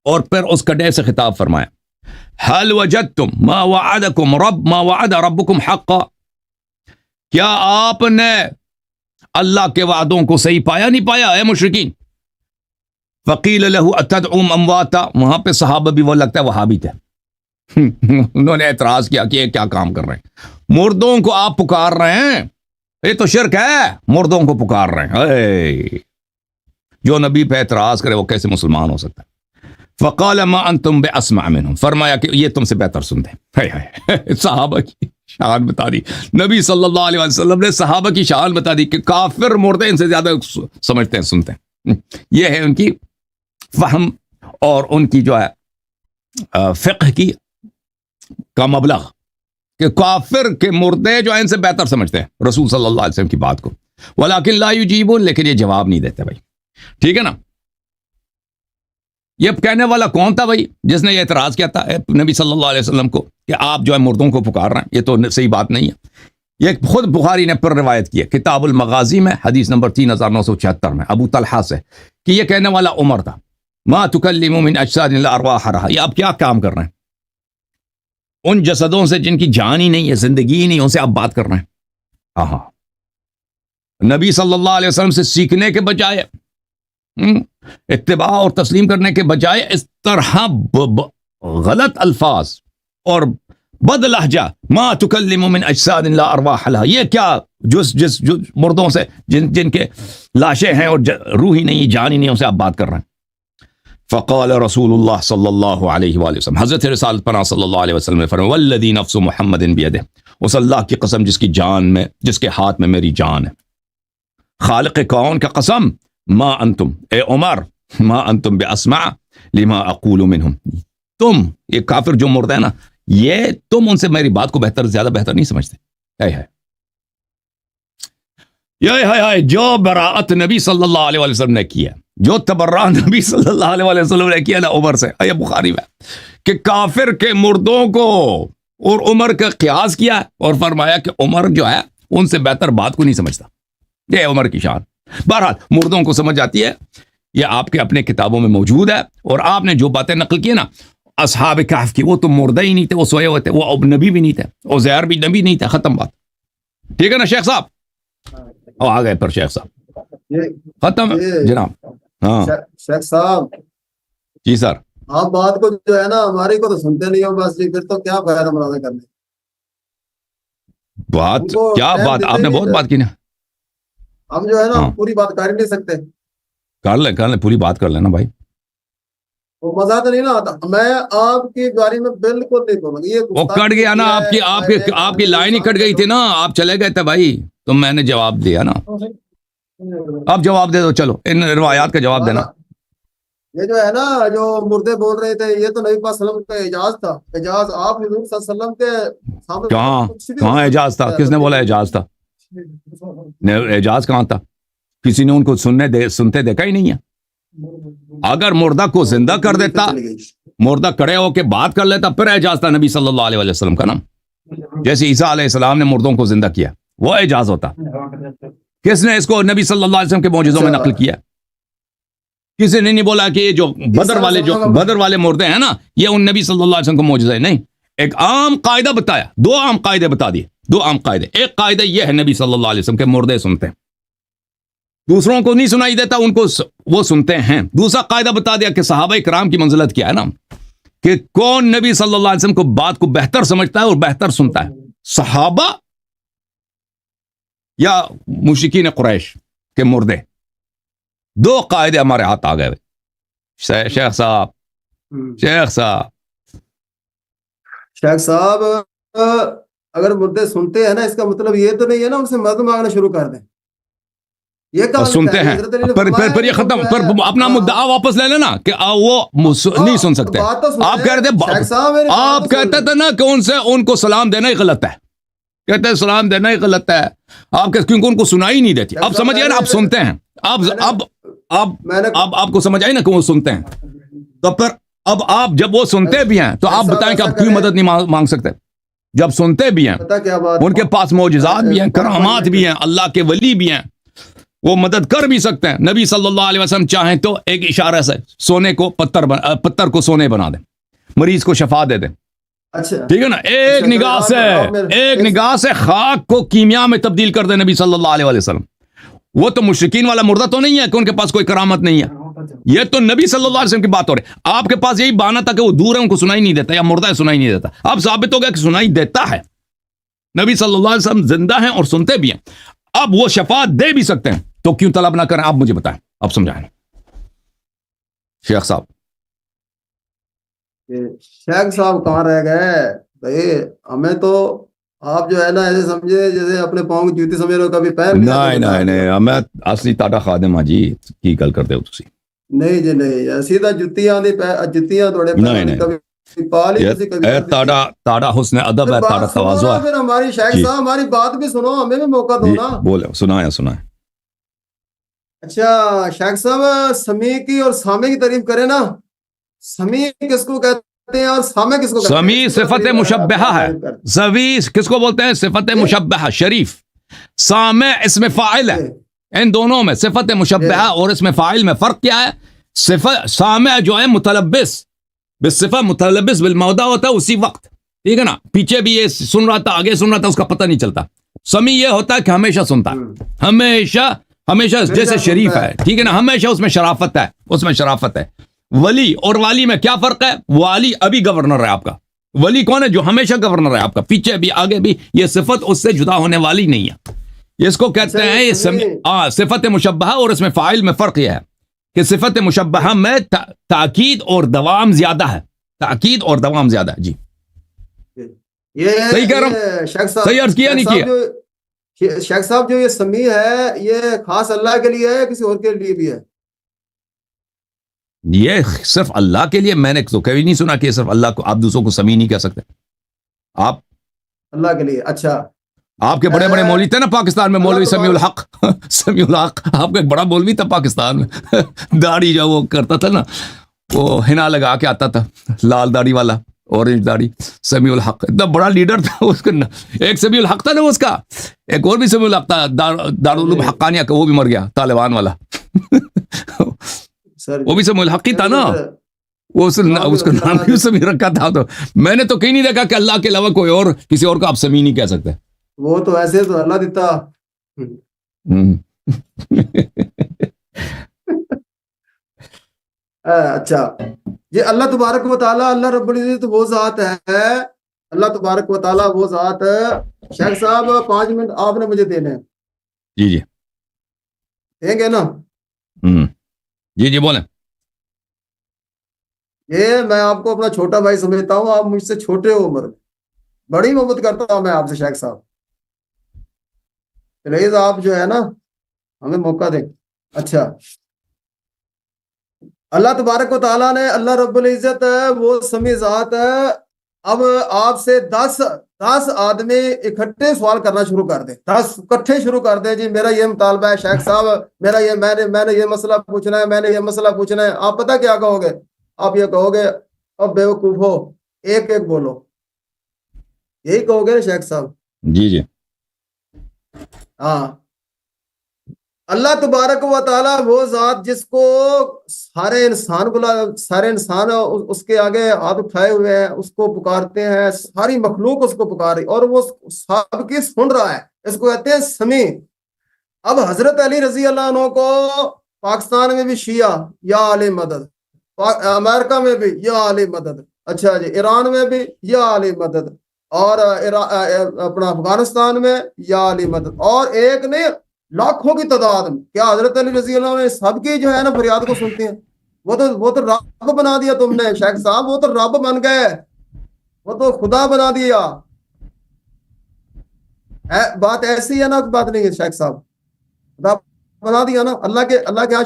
اور پھر اس کڑے سے خطاب فرمایا هل وجدتم ما وعد ربكم حقا. کیا آپ نے اللہ کے وعدوں کو صحیح پایا نہیں پایا اے مشرکین؟ فقیل له اتدعو امواتا. وہاں پہ صحابہ بھی وہ لگتا ہے وہابی تھے انہوں نے اعتراض کیا کہ یہ کیا کام کر رہے ہیں، مردوں کو آپ پکار رہے ہیں، یہ تو شرک ہے، مردوں کو پکار رہے ہیں. جو نبی پہ اعتراض کرے وہ کیسے مسلمان ہو سکتا ہے؟ فقال ما انتم باسمع منهم. فرمایا کہ یہ تم سے بہتر سنتے ہیں. صحابہ کی شان بتا دی. نبی صلی اللہ علیہ وسلم نے صحابہ کی شان بتا دی کہ کافر مردے ان سے زیادہ سمجھتے ہیں، سنتے ہیں. یہ ہے ان کی فہم اور ان کی جو ہے فقہ کی کا مبلغ کہ کافر کے مردے جو ہیں ان سے بہتر سمجھتے ہیں رسول صلی اللہ علیہ وسلم کی بات کو. ولکن لا یجیبون. لیکن یہ جواب نہیں دیتے بھائی. ٹھیک ہے نا. یہ کہنے والا کون تھا بھائی جس نے یہ اعتراض کیا تھا نبی صلی اللہ علیہ وسلم کو کہ آپ جو ہے مردوں کو پکار رہے ہیں؟ یہ تو صحیح بات نہیں ہے. یہ خود بخاری نے پر روایت کی ہے کتاب المغازی میں حدیث نمبر 3976 میں ابو طلحہ سے کہ یہ کہنے والا عمر تھا ما تکلم من اجساد الا ارواح رہا. یہ آپ کیا کام کر رہے ہیں؟ ان جسدوں سے جن کی جان ہی نہیں ہے, زندگی ہی نہیں, ان سے آپ بات کر رہے ہیں. ہاں, نبی صلی اللہ علیہ وسلم سے سیکھنے کے بجائے, اتباع اور تسلیم کرنے کے بجائے اس طرح غلط الفاظ اور بد لہجہ, ما تکلم من اجساد لا ارواح لها, یہ کیا جس مردوں سے جن کے لاشیں ہیں اور روح ہی نہیں, جان ہی نہیں, ان سے آپ بات کر رہے ہیں. فقال رسول اللہ صلی اللہ علیہ وآلہ وسلم, حضرت رسالت پناہ صلی اللہ علیہ وسلم نے فرمایا, والذی نفس محمد بیدہ, اس اللہ کی قسم جس کی جان میں, جس کے ہاتھ میں میری جان ہے, خالق کون کا قسم, ما انتم اے عمر, ما انتم باسمع لما اقول منہم, تم یہ کافر جو مردہ ہے نا, یہ تم ان سے میری بات کو زیادہ بہتر نہیں سمجھتے. جو براءت نبی صلی اللہ علیہ وسلم نے کیا, جو تبرہ نبی صلی اللہ علیہ وسلم نے کیا نا عمر سے, یہ بخاری میں, کہ کافر کے مردوں کو اور عمر کا قیاس کیا اور فرمایا کہ عمر جو ہے ان سے بہتر بات کو نہیں سمجھتا. یہ عمر کی شان. بہرحال مردوں کو سمجھ آتی ہے, یہ آپ کے اپنے کتابوں میں موجود ہے, اور آپ نے جو باتیں نقل کی نا اصحاب کہف کی, وہ تو مردہ ہی نہیں تھے, وہ سوئے ہوئے تھے, وہ اب نبی بھی نہیں تھے, عزیر بھی نبی نہیں تھا, ختم بات. ٹھیک ہے نا شیخ صاحب؟ آ گئے پر شیخ صاحب, ختم جناب. ہاں شیخ صاحب جی سر, آپ بات کو جو ہے نا ہماری کو تو سنتے نہیں ہو بس جی, پھر تو کیا فائدہ مناظر کرنے. بات کیا بات, آپ نے بہت بات کی نا, ہم جو ہے نا پوری بات کر ہی نہیں سکتے. کر لیں پوری بات کر لینا بھائی, وہ مزہ تو نہیں نا آتا. میں آپ کی بارے میں بالکل نہیں بولوں گی, وہ کٹ گیا نا, آپ کی لائن ہی کٹ گئی تھی نا, آپ چلے گئے تھے بھائی, تو میں نے جواب دیا نا, اب جواب دے دو, چلو ان روایات کا جواب دینا. یہ جو ہے نا جو مردے بول رہے تھے, یہ تو نبی پاک صلی اللہ علیہ وسلم کا اعجاز تھا. اعجاز آپ حضور صلی اللہ علیہ وسلم کے سامنے کہاں اعجاز تھا؟ کس نے بولا اعجاز تھا؟ اعجاز کہاں تھا؟ کسی نے ان کو سنتے دیکھا ہی نہیں ہے. اگر مردہ کو زندہ کر دیتا, مردہ کڑے ہو کے بات کر لیتا, پھر اعجاز تھا نبی صلی اللہ علیہ وسلم کا نام. جیسے عیسیٰ علیہ السلام نے مردوں کو زندہ کیا, وہ اعجاز ہوتا. کس نے اس کو نبی صلی اللہ علیہ وسلم کے معجزوں میں نقل کیا؟ کسی نے نہیں بولا کہ یہ جو بدر والے مردے ہیں نا, یہ ان نبی صلی اللہ علیہ وسلم کو معجزہ ہے. نہیں, ایک عام قاعدہ بتایا, 2 عام قاعدے بتا دیے, 2 عام قاعدے. ایک قاعدہ یہ ہے نبی صلی اللہ علیہ وسلم کے مردے سنتے ہیں, دوسروں کو نہیں سنائی دیتا, ان کو وہ سنتے ہیں. دوسرا قاعدہ بتا دیا کہ صحابہ کرام کی منزلت کیا ہے نا, کہ کون نبی صلی اللہ علیہ وسلم کو بات کو بہتر سمجھتا ہے اور بہتر سنتا ہے, صحابہ یا مشرکین قریش کے مردے. 2 قاعدے ہمارے ہاتھ آ گئے. شیخ صاحب اگر مردے سنتے ہیں نا, اس کا مطلب یہ تو نہیں ہے نا ان سے مدد مانگنا شروع کر دیں. یہ سنتے ہیں پھر یہ ختم, پھر اپنا مدعا واپس لے لینا کہ وہ نہیں سن سکتے. آپ کہہ رہے تھے, آپ کہتے تھے نا کہ ان کو سلام دینا ہی غلط ہے, کہتے ہیں سلام دینا ہی غلط ہے آپ, کیونکہ ان کو سنائی نہیں دیتی. اب سمجھ گئے نا, آپ سنتے ہیں, آپ کو سمجھ آئی نا کہ وہ سنتے ہیں. تو پھر اب آپ جب وہ سنتے بھی ہیں تو آپ بتائیں کہ آپ کیوں مدد نہیں مانگ سکتے؟ جب سنتے بھی ہیں, ان کے پاس معجزات بھی ہیں, کرامات بھی ہیں, اللہ کے ولی بھی ہیں, وہ مدد کر بھی سکتے ہیں. نبی صلی اللہ علیہ وسلم چاہیں تو ایک اشارہ سے سونے کو پتھر کو سونے بنا دیں, مریض کو شفا دے دیں. ٹھیک ہے نا, ایک نگاہ سے خاک کو کیمیا میں تبدیل کر دے نبی صلی اللہ علیہ وسلم. وہ تو مشرکین والا مردہ تو نہیں ہے کہ ان کے پاس کوئی کرامت نہیں ہے, یہ تو نبی صلی اللہ علیہ وسلم کی بات ہو رہی ہے. آپ کے پاس یہی بہانہ تھا کہ وہ دور ہے, ان کو سنائی نہیں دیتا, یا مردہ ہے سنائی نہیں دیتا. اب ثابت ہو گیا کہ سنائی دیتا ہے, نبی صلی اللہ علیہ وسلم زندہ ہیں اور سنتے بھی ہیں. اب وہ شفاعت دے بھی سکتے ہیں, تو کیوں طلب نہ کریں؟ آپ مجھے بتائیں, آپ سمجھائیں شیخ صاحب. شیخ صاحب کہاں رہ گئے بھائی؟ ہمیں تو آپ جو ہے نا ایسے سمجھے جیسے اپنے پاؤں کی جوتی سمجھ رہے ہو, کبھی پیر نہیں, میں اصلی تاڑا خادم ہاں جی, کی گل کرتے ہو تسی؟ نہیں جی نہیں, سیدھا جتیاں تھوڑے تاڑا حسن ادب ہے, تاڑا تواضع ہے. پھر ہماری شیخ صاحب ہماری بات بھی سنو, ہمیں بھی موقع دو نا. بولے, سنائیں. اچھا شیخ صاحب, سمیع کی اور سامع کی تعریف کریں نا. سمیع کس کو کہتے ہیں اور سامع کس کو کہتے ہیں؟ سمیع صفت مشبہہ ہے, سمیع کس کو بولتے ہیں؟ صفت مشبہہ شریف. سامع اسم فاعل ہے. ان دونوں میں صفت مشبہہ اور اسم فاعل میں فرق کیا ہے؟ صفت سامع جو ہے متلبس بالصفہ, متلبس بالموضع ہوتا ہے اسی وقت, ٹھیک ہے نا, پیچھے بھی یہ سن رہا تھا, آگے سن رہا تھا, اس کا پتہ نہیں چلتا. سمیع یہ ہوتا ہے کہ ہمیشہ سنتا ہے, ہمیشہ جیسے شریف ہے, ٹھیک ہے نا, ہمیشہ اس میں شرافت ہے, اس میں شرافت ہے. ولی اور والی میں کیا فرق ہے؟ والی ابھی گورنر ہے آپ کا, ولی کون ہے؟ جو ہمیشہ گورنر ہے آپ کا, پیچھے بھی آگے بھی. یہ صفت اس سے جدا ہونے والی نہیں ہے. اس کو کہتے ہیں یہ صفت مشبہہ, اور اس میں فاعل میں فرق یہ ہے کہ صفت مشبہہ میں تاکید اور دوام زیادہ ہے, تاکید اور دوام زیادہ ہے. جی یہ صحیح کہہ رہا ہوں, صحیح عرض کیا نہیں کیا؟ شیخ صاحب جو یہ سمیع ہے یہ خاص اللہ کے لیے ہے کسی اور کے لیے بھی ہے؟ یہ صرف اللہ کے لیے. میں نے تو کبھی نہیں سنا کہ صرف اللہ کو, آپ دوسروں کو سمیع نہیں کہہ سکتے. آپ اللہ کے لیے. اچھا, آپ کے بڑے بڑے مولوی تھے نا پاکستان میں, مولوی سمیع الحق, سمیع الحق آپ کا ایک بڑا مولوی تھا پاکستان میں, داڑھی جو وہ کرتا تھا نا, وہ ہنا لگا کے آتا تھا, لال داڑھی والا, اورنج داڑھی, سمیع الحق اتنا بڑا لیڈر تھا اس کا. ایک سمیع الحق تھا نا اس کا, ایک اور بھی سمیع الحق تھا دارالعلوم حقانیہ کا, وہ بھی مر گیا, طالبان والا. وہ بھی سمیع الحق ہی تھا نا, وہ اس کا نام کیوں سمیع رکھا تھا؟ تو میں نے تو کہیں نہیں دیکھا کہ اللہ کے علاوہ کوئی اور کسی اور کو آپ سمیع نہیں کہہ سکتے. وہ تو ایسے تو اللہ دیتا. اچھا, یہ اللہ تبارک و تعالیٰ, اللہ رب العزت وہ ذات ہے, اللہ تبارک و تعالیٰ وہ ذات ہے. شیخ صاحب 5 منٹ آپ نے مجھے دینے ہیں. جی جی دیں گے نا؟ جی جی بولیں. یہ میں آپ کو اپنا چھوٹا بھائی سمجھتا ہوں, آپ مجھ سے چھوٹے ہو عمر, بڑی محبت کرتا ہوں میں آپ سے شیخ صاحب. پلیز آپ جو ہے نا ہمیں موقع دیں. اچھا, اللہ تبارک و تعالیٰ نے, اللہ رب العزت وہ سمیع ذات ہے. اب آپ سے 10 آدمی اکٹھے سوال کرنا شروع کر دیں, 10 اکٹھے شروع کر دیں. جی میرا یہ مطالبہ ہے شیخ صاحب, میرا یہ میں نے یہ مسئلہ پوچھنا ہے, میں نے یہ مسئلہ پوچھنا ہے. آپ پتہ کیا کہو گے؟ آپ یہ کہو گے اب بیوقوف ہو, ایک ایک بولو, یہی کہو گے شیخ صاحب؟ جی جی ہاں. اللہ تبارک و تعالیٰ وہ ذات جس کو سارے انسان اس کے آگے ہاتھ اٹھائے ہوئے ہیں, اس کو پکارتے ہیں, ساری مخلوق اس کو پکار رہی, اور وہ سب کی سن رہا ہے. اس کو کہتے ہیں سمیع. اب حضرت علی رضی اللہ عنہ کو پاکستان میں بھی شیعہ یا علی مدد, امریکہ میں بھی یا علی مدد, اچھا جی ایران میں بھی یا علی مدد, اور اپنا افغانستان میں یا علی مدد, اور ایک نہیں لاکھوں کی تعداد میں. کیا حضرت علی رضی اللہ عنہ سب کی جو ہے نا فریاد کو سنتے ہیں؟ وہ تو رب بنا دیا تم نے شیخ صاحب, وہ تو رب بن گئے, وہ تو خدا بنا دیا. بات ایسی ہے نا, بات نہیں ہے شیخ صاحب, خدا بنا دیا نا. اللہ کے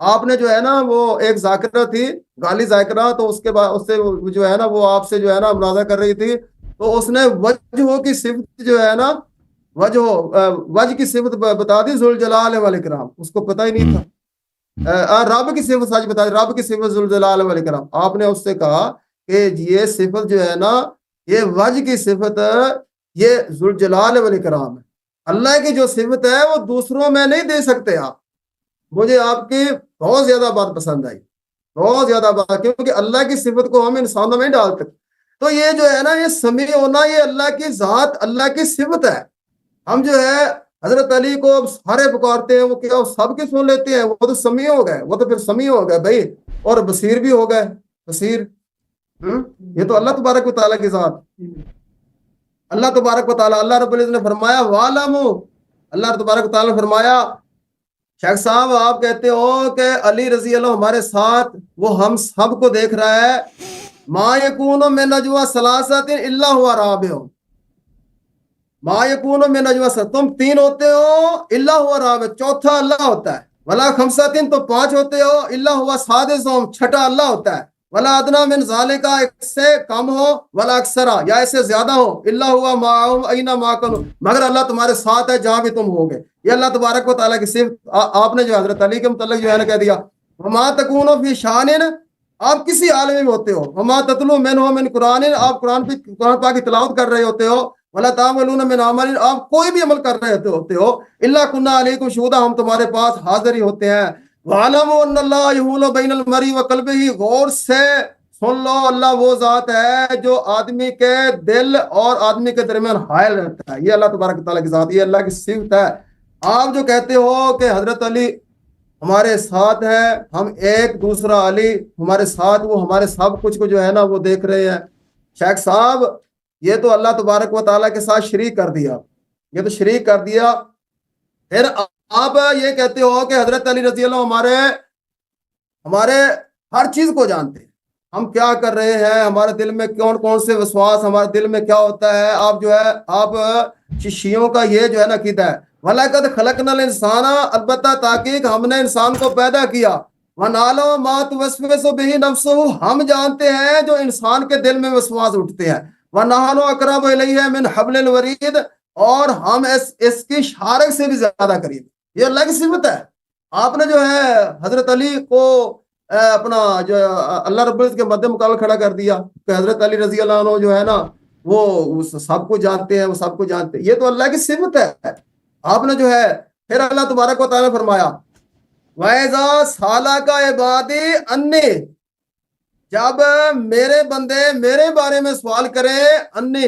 آپ نے جو ہے نا, وہ ایک ذاکرہ تھی غالی ذاکرہ, تو اس کے بعد اس سے جو ہے نا وہ آپ سے جو ہے نا مناظرہ کر رہی تھی, تو اس نے وجہ کی صفت جو ہے نا, وجہ کی صفت بتا دی ذوالجلال والاکرام. اس کو پتہ ہی نہیں تھا. رب کی صفت سچ بتا دی, رب کی صفت ذوالجلال والاکرام. آپ نے اس سے کہا کہ یہ صفت جو ہے نا, یہ وجہ کی صفت یہ ذوالجلال والاکرام ہے. اللہ کی جو صفت ہے وہ دوسروں میں نہیں دے سکتے آپ. مجھے آپ کی بہت زیادہ بات پسند آئی, بہت زیادہ بات, کیونکہ اللہ کی صفت کو ہم انسانوں میں ڈالتے. تو یہ جو ہے نا, یہ سمیع ہونا, یہ اللہ کی ذات, اللہ کی صفت ہے. ہم جو ہے حضرت علی کو سارے پکارتے ہیں, وہ کیا سب کی سن لیتے ہیں؟ وہ تو سمیع ہو گئے, وہ تو پھر سمیع ہو گئے بھائی, اور بصیر بھی ہو گئے, بصیر. یہ تو اللہ تبارک و تعالیٰ کی ذات. اللہ تبارک و تعالیٰ, اللہ رب العزت نے فرمایا وَعْلَمُوا, اللہ تبارک و تعالیٰ نے فرمایا, شیخ صاحب آپ کہتے ہو کہ علی رضی اللہ ہمارے ساتھ, وہ ہم سب کو دیکھ رہا ہے. مَا يَكُونُ مِن نَجْوَىٰ ثَلَاثَةٍ إِلَّا هُوَ رَابِعُهُمْ, ما یکون من نجوا, تم 3 ہوتے ہو, اللہ ہوا رابع, چوتھا اللہ ہوتا ہے. ولا خمسۃ, تو 5 ہوتے ہو, اللہ ہوا سادسہم, چھٹا اللہ ہوتا ہے. ولا ادنا من ذالک, ایک سے کم ہو, ولا اکثر, یا اس سے زیادہ ہو, اللہ ہوا معہم اینما کنوا, مگر اللہ تمہارے ساتھ ہے جہاں بھی تم ہوگے. یہ اللہ تبارک و تعالیٰ کی صفت. آپ نے جو حضرت علی کے متعلق جو ہے نا کہہ دیا, وما تکون فی شان, آپ کسی عالم میں ہوتے ہو, وما تتلو منہ من قرآن, آپ قرآن پاک کی تلاوت کر رہے ہوتے ہو, ولا تعملون من عمل, آپ کوئی بھی عمل کر رہے ہوتے ہو, الا کنا علیکم شہودا, ہم تمہارے پاس حاضر ہی ہوتے ہیں. وعلموا ان اللہ یحول بین المرء وقلبہ, غور سے سن لو اللہ وہ ذات ہے جو آدمی کے دل اور آدمی کے درمیان حائل رہتا ہے. یہ اللہ تبارک تعالیٰ کی ذات, یہ اللہ کی صفت ہے. آپ جو کہتے ہو کہ حضرت علی ہمارے ساتھ ہے, ہم ایک دوسرا علی ہمارے ساتھ, وہ ہمارے سب کچھ کو جو ہے نا وہ دیکھ رہے ہیں. شیخ صاحب یہ تو اللہ تبارک و تعالیٰ کے ساتھ شریک کر دیا, یہ تو شریک کر دیا. پھر آپ یہ کہتے ہو کہ حضرت علی رضی اللہ ہمارے ہر چیز کو جانتے ہیں, ہم کیا کر رہے ہیں, ہمارے دل میں کون کون سے وسواس, ہمارے دل میں کیا ہوتا ہے. آپ جو ہے آپ شیعوں کا یہ جو ہے نا عقیدہ ہے, وَلَقَدْ خَلَقْنَا الْإِنسَانَ, البتہ تحقیق ہم نے انسان کو پیدا کیا, وَنَعْلَمُ مَا تُوَسْوِسُ بِهِ نَفْسُهُ, ہم جانتے ہیں جو انسان کے دل میں وسواس اٹھتے ہیں. وَنَحْنُ أَقْرَبُ إِلَيْهِ مِنْ حَبْلِ الْوَرِيدِ, اور ہم اس کی شارک سے بھی زیادہ قریب. یہ اللہ کی صفت ہے. آپ نے جو ہے حضرت علی کو اپنا جو اللہ رب العزت کے مد مقابل کھڑا کر دیا کہ حضرت علی رضی اللہ عنہ جو ہے نا وہ سب کو جانتے ہیں, وہ سب کو جانتے ہیں. یہ تو اللہ کی صفت ہے. آپ نے جو ہے پھر اللہ تبارک و تعالیٰ نے فرمایا وَإِذَا سَأَلَكَ عِبَادِي عَنِّي, جب میرے بندے میرے بارے میں سوال کریں, انی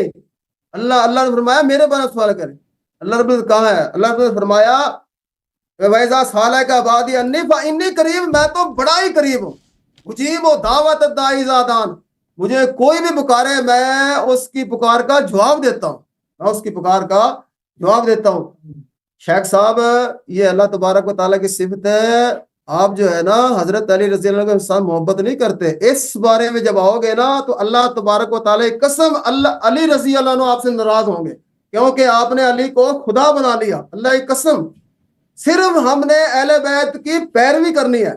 اللہ نے فرمایا میرے بارے میں سوال کریں. اللہ رب العزت کہاں ہے؟ اللہ رب العزت فرمایا وَإِذَا سَأَلَكَ عِبَادِي عَنِّي فَإِنِّي قریب, میں تو بڑا ہی قریب ہوں. مجیب دعوت الداعی اذا دعان, مجھے کوئی بھی پکارے میں اس کی پکار کا جواب دیتا ہوں, میں اس کی پکار کا جواب دیتا ہوں. شیخ صاحب یہ اللہ تبارک و تعالیٰ کی صفت ہے. آپ جو ہے نا حضرت علی رضی اللہ عنہ کے ساتھ محبت نہیں کرتے. اس بارے میں جب آؤ گے نا تو اللہ تبارک و تعالیٰ کی قسم علی رضی اللہ عنہ آپ سے ناراض ہوں گے, کیونکہ آپ نے علی کو خدا بنا لیا. اللہ کی قسم, صرف ہم نے اہل بیت کی پیروی کرنی ہے,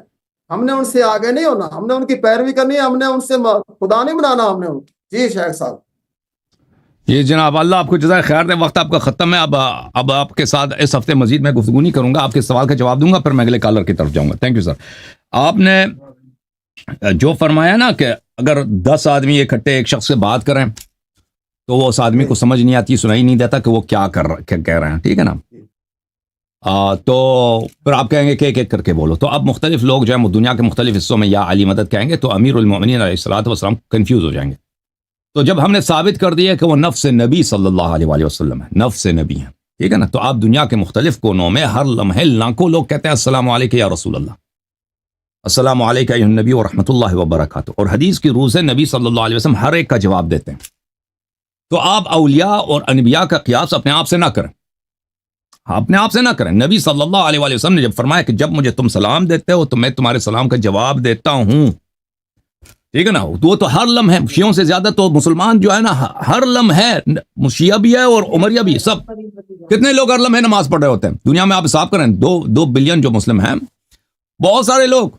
ہم نے ان سے آگے نہیں ہونا, ہم نے ان کی پیروی کرنی ہے, ہم نے ان سے خدا نہیں بنانا ہم نے ان. جی شیخ صاحب. یہ جناب اللہ آپ کو جزائے خیر دے. وقت آپ کا ختم ہے. اب آپ کے ساتھ اس ہفتے مزید میں گفتگو نہیں کروں گا, آپ کے سوال کا جواب دوں گا, پھر میں اگلے کالر کی طرف جاؤں گا. Thank you sir. آپ نے جو فرمایا نا کہ اگر 10 آدمی اکٹھے ایک شخص سے بات کریں تو وہ اس آدمی کو سمجھ نہیں آتی, سنائی نہیں دیتا کہ وہ کیا کہہ رہے ہیں, ٹھیک ہے نا. تو پھر آپ کہیں گے کہ ایک ایک کر کے بولو. تو اب مختلف لوگ جو ہے دنیا کے مختلف حصوں میں یا علی مدد کہیں گے تو امیر المومنین علیہ الصلوۃ والسلام کنفیوز ہو جائیں گے. تو جب ہم نے ثابت کر دیا کہ وہ نفس نبی صلی اللہ علیہ وآلہ وسلم ہے, نفس نبی ہیں, ٹھیک ہے نا, تو آپ دنیا کے مختلف کونوں میں ہر لمحے لاکھوں لوگ کہتے ہیں السلام علیکم یا رسول اللہ, السلام علیکم ایھا النبی ورحمۃ اللہ وبرکاتہ, اور حدیث کی روح سے نبی صلی اللہ علیہ وسلم ہر ایک کا جواب دیتے ہیں. تو آپ اولیاء اور انبیاء کا قیاس اپنے آپ سے نہ کریں, اپنے آپ سے نہ کریں. نبی صلی اللہ علیہ وآلہ وسلم نے جب فرمایا کہ جب مجھے تم سلام دیتے ہو تو میں تمہارے سلام کا جواب دیتا ہوں, ٹھیک ہے نا. وہ تو ہر لمحے, شیعوں سے زیادہ تو مسلمان جو ہے نا ہر لمحے, شیعہ بھی ہے اور عمریہ بھی, سب کتنے لوگ ہر لمحے نماز پڑھ رہے ہوتے ہیں دنیا میں. آپ حساب کریں 2 بلین جو مسلم ہیں, بہت سارے لوگ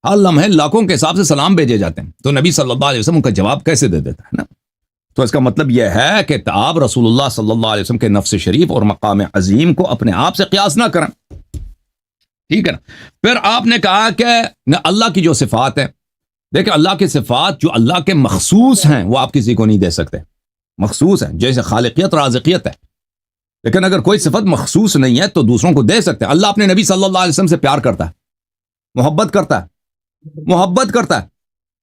ہر لمحے لاکھوں کے حساب سے سلام بھیجے جاتے ہیں. تو نبی صلی اللہ علیہ وسلم ان کا جواب کیسے دے دیتا ہے نا. تو اس کا مطلب یہ ہے کہ آپ رسول اللہ صلی اللہ علیہ وسلم کے نفس شریف اور مقام عظیم کو اپنے آپ سے قیاس نہ کریں, ٹھیک ہے نا. پھر آپ نے کہا کہ اللہ کی جو صفات ہے, دیکھیں اللہ کی صفات جو اللہ کے مخصوص ہیں وہ آپ کسی کو نہیں دے سکتے. مخصوص ہیں جیسے خالقیت رازقیت ہے, لیکن اگر کوئی صفت مخصوص نہیں ہے تو دوسروں کو دے سکتے ہیں. اللہ اپنے نبی صلی اللہ علیہ وسلم سے پیار کرتا ہے, محبت کرتا ہے,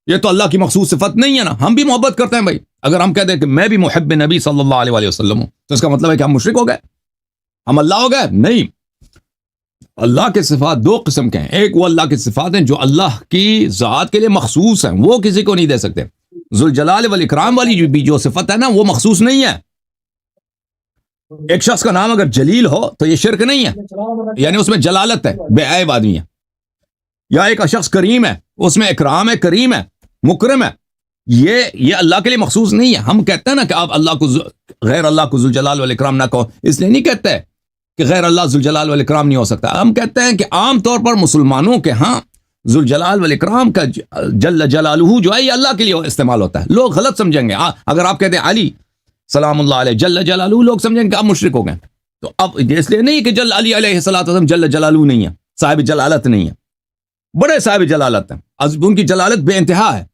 یہ تو اللہ کی مخصوص صفت نہیں ہے نا. ہم بھی محبت کرتے ہیں بھائی. اگر ہم کہہ دیں کہ میں بھی محب نبی صلی اللہ علیہ وسلم ہوں تو اس کا مطلب ہے کہ ہم مشرک ہو گئے, ہم اللہ ہو گئے؟ نہیں. اللہ کے صفات 2 قسم کے ہیں. ایک وہ اللہ کی صفات ہیں جو اللہ کی ذات کے لیے مخصوص ہیں, وہ کسی کو نہیں دے سکتے. ذوالجلال والاکرام والی جو صفت ہے نا وہ مخصوص نہیں ہے. ایک شخص کا نام اگر جلیل ہو تو یہ شرک نہیں ہے, یعنی اس میں جلالت ہے, بے عیب آدمی ہے. یا ایک شخص کریم ہے, اس میں اکرام ہے, کریم ہے, مکرم ہے, یہ اللہ کے لیے مخصوص نہیں ہے. ہم کہتے ہیں نا کہ آپ اللہ کو غیر اللہ کو ذوالجلال والاکرام نہ کہو, اس لیے نہیں کہتے کہ غیر اللہ ذوالجلال والاکرام نہیں ہو سکتا. ہم کہتے ہیں کہ عام طور پر مسلمانوں کے ہاں ذوالجلال والاکرام کا جل جلالہ جو ہے یہ اللہ کے لیے استعمال ہوتا ہے. لوگ غلط سمجھیں گے. اگر آپ کہتے ہیں علی سلام اللہ علیہ جل جلالہ, لوگ سمجھیں گے کہ آپ مشرک ہو گئے. تو اب اس لیے نہیں کہ جل علی علیہ الصلوۃ والسلام جل جلالہ نہیں ہے, صاحب جلالت نہیں ہے. بڑے صاحب جلالت ہیں, ان کی جلالت بے انتہا ہے,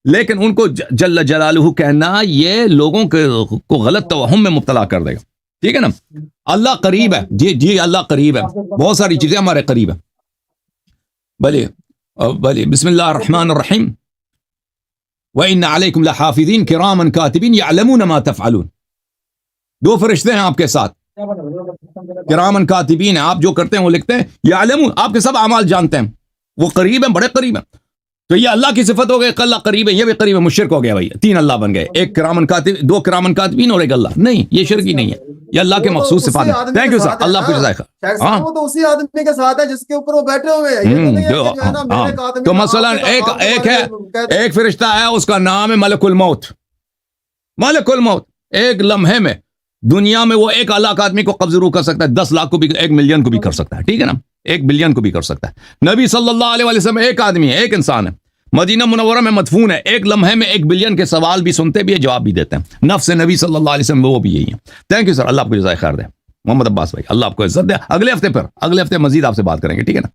لیکن ان کو جل جلالہ کہنا یہ لوگوں کو غلط توہم میں مبتلا کر دے گا, ٹھیک ہے نا. اللہ قریب ہے, جی اللہ قریب ہے, بہت ساری چیزیں ہمارے قریب ہیں. بھلے بسم اللہ الرحمن الرحیم. وَإِنَّ عَلَيْكُمْ لَحَافِظِينَ كِرَامًا كَاتِبِينَ يَعْلَمُونَ مَا تَفْعَلُونَ. 2 فرشتے ہیں آپ کے ساتھ، کرامن کاتبین ہیں، آپ جو کرتے ہیں وہ لکھتے ہیں، یعلمون، آپ کے سب اعمال جانتے ہیں، وہ قریب ہیں، بڑے قریب ہیں. تو یہ اللہ کی صفت ہو گئی کہ اللہ قریب ہے، یہ بھی قریب ہے، مشرک ہو گیا بھائی. 3 اللہ بن گئے، ایک کرامن کاتب، 2 کرامن کاتبین اور ایک اللہ. نہیں، یہ شرک ہی نہیں ہے، یہ اللہ کے مخصوص صفات ہیں. تھینک یو سر، اللہ کچھ ذائقہ. شیخ صاحب وہ تو اسی آدمی کے ساتھ ہے جس کے اوپر وہ بیٹھے ہوئے ہیں. یہ تو نہیں ہے کہ جو ہے نا میرے کاتب، تو مثلا ایک فرشتہ ہے، اس کا نام ہے ملک الموت. ملک الموت ایک لمحے میں دنیا میں وہ ایک لاکھ آدمی کو قبض روح کر سکتا ہے، 10 لاکھ کو بھی، 1 ملین کو بھی کر سکتا ہے. ٹھیک ہے نا، 1 بلین کو بھی کر سکتا ہے. نبی صلی اللہ علیہ وسلم ایک آدمی ہے، ایک انسان ہے، مدینہ منورہ میں مدفون ہے، ایک لمحے میں 1 بلین کے سوال بھی سنتے بھی ہے، جواب بھی دیتے ہیں. نفس نبی صلی اللہ علیہ وسلم وہ بھی یہی ہے. تھینک یو سر، اللہ آپ کو جزائے خیر دے. محمد عباس بھائی، اللہ آپ کو عزت دے. اگلے ہفتے مزید آپ سے بات کریں گے، ٹھیک ہے نا.